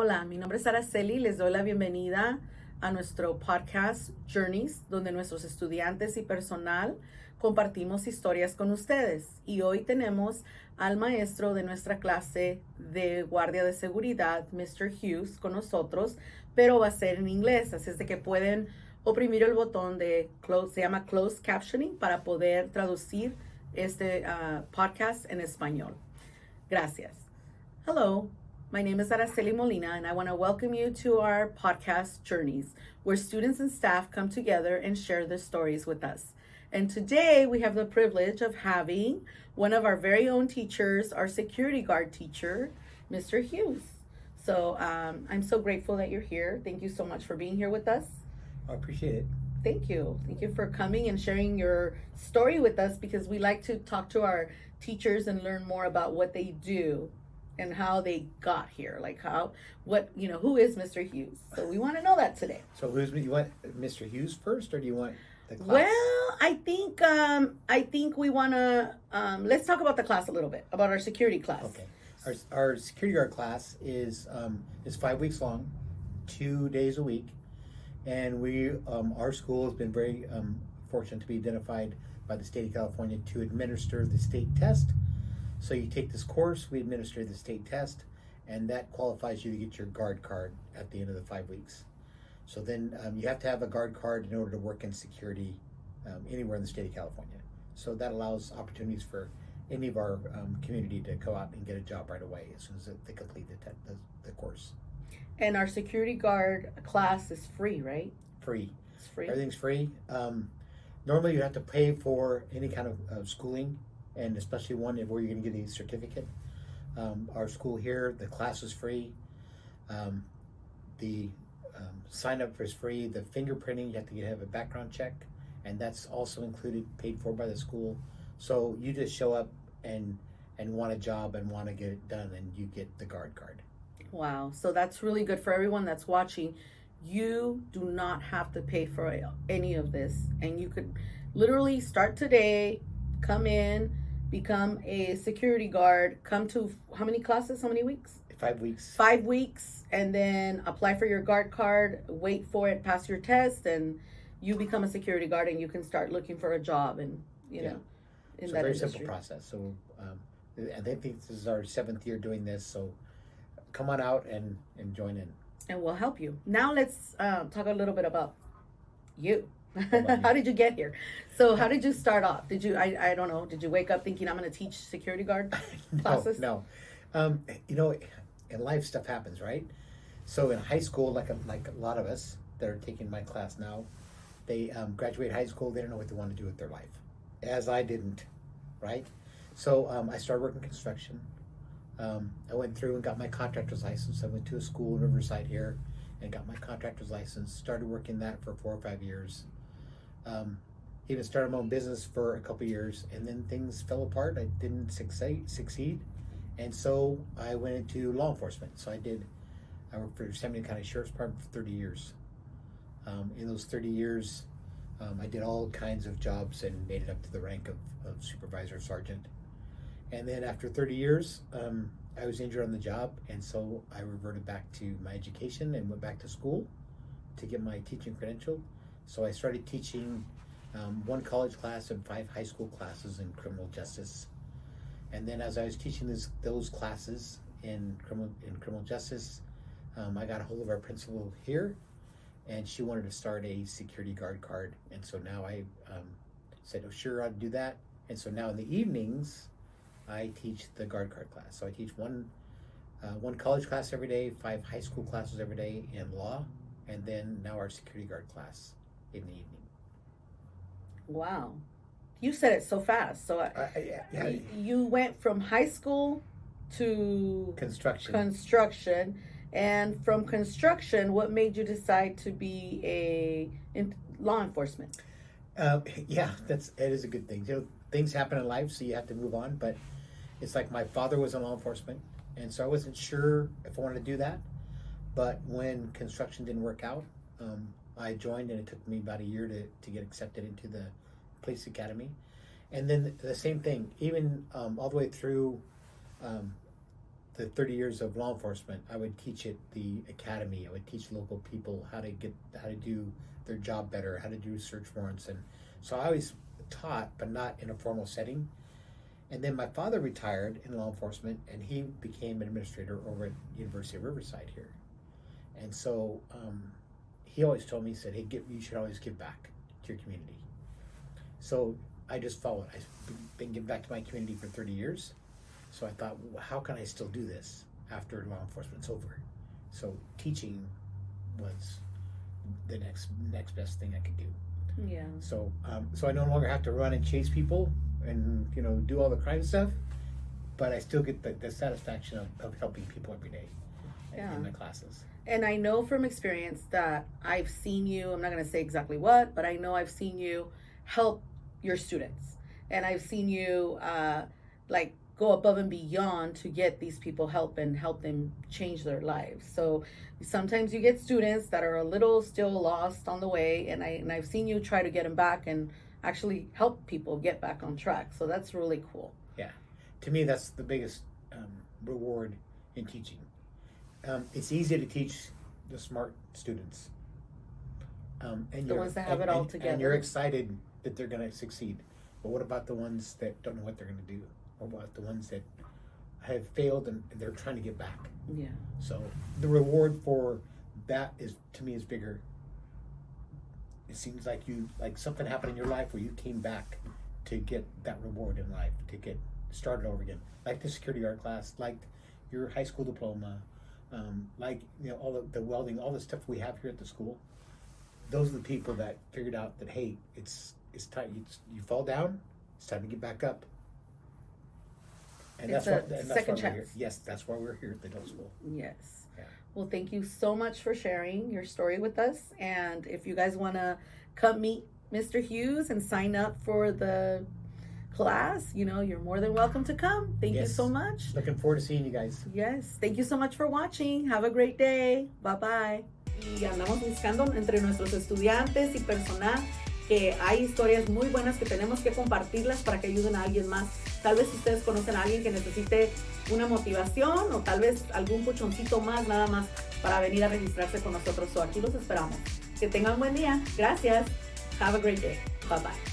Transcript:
Hola, mi nombre es Araceli. Les doy la bienvenida a nuestro podcast Journeys, donde nuestros estudiantes y personal compartimos historias con ustedes. Y hoy tenemos al maestro de nuestra clase de Guardia de Seguridad, Mr. Hughes, con nosotros, pero va a ser en inglés, así es de que pueden oprimir el botón de close, se llama closed captioning, para poder traducir este podcast en español. Gracias. Hello, my name is Araceli Molina, and I want to welcome you to our podcast Journeys, where students and staff come together and share their stories with us. And today we have the privilege of having one of our very own teachers, our security guard teacher, Mr. Hughes. So I'm so grateful that you're here. Thank you so much for being here with us. I appreciate it. Thank you. Thank you for coming and sharing your story with us, because we like to talk to our teachers and learn more about what they do and how they got here, like who is Mr. Hughes? So we want to know that today. So you want Mr. Hughes first, or do you want the class? Well, I think we want to let's talk about the class a little bit, about our security class. Okay. Our security guard class is 5 weeks long, 2 days a week, and our school has been very fortunate to be identified by the state of California to administer the state test. So you take this course, we administer the state test, and that qualifies you to get your guard card at the end of the 5 weeks. So then you have to have a guard card in order to work in security anywhere in the state of California. So that allows opportunities for any of our community to go out and get a job right away as soon as they complete the course. And our security guard class is free, right? Free. It's free. Everything's free. Normally you have to pay for any kind of schooling, and especially one where you're going to get a certificate. Our school here, the class is free. The sign up is free. The fingerprinting, you have to have a background check, and that's also included, paid for by the school. So you just show up and want a job and want to get it done, and you get the guard card. Wow. So that's really good for everyone that's watching. You do not have to pay for any of this, and you could literally start today, come in, become a security guard, come to how many classes, how many weeks? 5 weeks. 5 weeks, and then apply for your guard card, wait for it, pass your test, and you become a security guard, and you can start looking for a job, and in so that very industry. simple process. So I think this is our 7th year doing this, so come on out and join in. And we'll help you. Now let's talk a little bit about you. About How did you get here? So how did you start off? Did you, I don't know, did you wake up thinking I'm going to teach security guard classes? No. In life stuff happens, right? So in high school, like a lot of us that are taking my class now, they graduate high school, they don't know what they want to do with their life, as I didn't, right? So I started working construction. I went through and got my contractor's license. I went to a school in Riverside here and got my contractor's license, started working that for 4 or 5 years. Even started my own business for a couple years, and then things fell apart. I didn't succeed, and so I went into law enforcement. So I worked for San Diego County Sheriff's Department for 30 years. In those 30 years, I did all kinds of jobs and made it up to the rank of supervisor sergeant. And then after 30 years, I was injured on the job, and so I reverted back to my education and went back to school to get my teaching credential. So I started teaching 1 college class and 5 high school classes in criminal justice. And then as I was teaching those classes in criminal justice, I got a hold of our principal here, and she wanted to start a security guard card. And so now I said, oh, sure, I'll do that. And so now in the evenings, I teach the guard card class. So I teach one college class every day, 5 high school classes every day in law, and then now our security guard class in the evening. Wow. You said it so fast. So you went from high school to construction. And from construction, what made you decide to be in law enforcement? It is a good thing. Things happen in life, so you have to move on. But it's like my father was in law enforcement, and so I wasn't sure if I wanted to do that. But when construction didn't work out, I joined, and it took me about a year to get accepted into the police academy. And then the same thing, even all the way through the 30 years of law enforcement, I would teach at the academy. I would teach local people how to do their job better, how to do search warrants, and so I always taught, but not in a formal setting. And then my father retired in law enforcement, and he became an administrator over at University of Riverside here. And so he always told me, he said, "Hey, you should always give back to your community." So I just followed. I've been giving back to my community for 30 years. So I thought, well, how can I still do this after law enforcement's over? So teaching was the next best thing I could do. Yeah. So so I no longer have to run and chase people and do all the crime stuff, but I still get the satisfaction of helping people every day in my classes. And I know from experience that I've seen you, I'm not going to say exactly what, but I know I've seen you help your students. And I've seen you like go above and beyond to get these people help and help them change their lives. So sometimes you get students that are a little still lost on the way, and I've seen you try to get them back and actually help people get back on track. So that's really cool. Yeah. To me, that's the biggest reward in teaching. It's easy to teach the smart students. And the ones that have it all together. And you're excited that they're going to succeed. But what about the ones that don't know what they're going to do? Or what about the ones that have failed and they're trying to get back? Yeah. So the reward for that is, to me, is bigger. It seems like something happened in your life where you came back to get that reward in life, to get started over again. Like the security art class, like your high school diploma, like all the welding, all the stuff we have here at the school. Those are the people that figured out that, hey, it's time. You fall down, it's time to get back up. And It's that's a what second we're here. chance. Yes, that's why we're here at the adult school. Yes. Yeah. Well, thank you so much for sharing your story with us. And if you guys want to come meet Mr. Hughes and sign up for the class, you're more than welcome to come. Thank you so much. Looking forward to seeing you guys. Yes. Thank you so much for watching. Have a great day. Bye bye. Y andamos buscando entre nuestros estudiantes y personal que hay historias muy buenas que tenemos que compartirlas para que ayuden a alguien más. Tal vez ustedes conocen a alguien que necesite una motivación o tal vez algún puchoncito más nada más para venir a registrarse con nosotros. So, aquí los esperamos. Que tengan buen día. Gracias. Have a great day. Bye bye.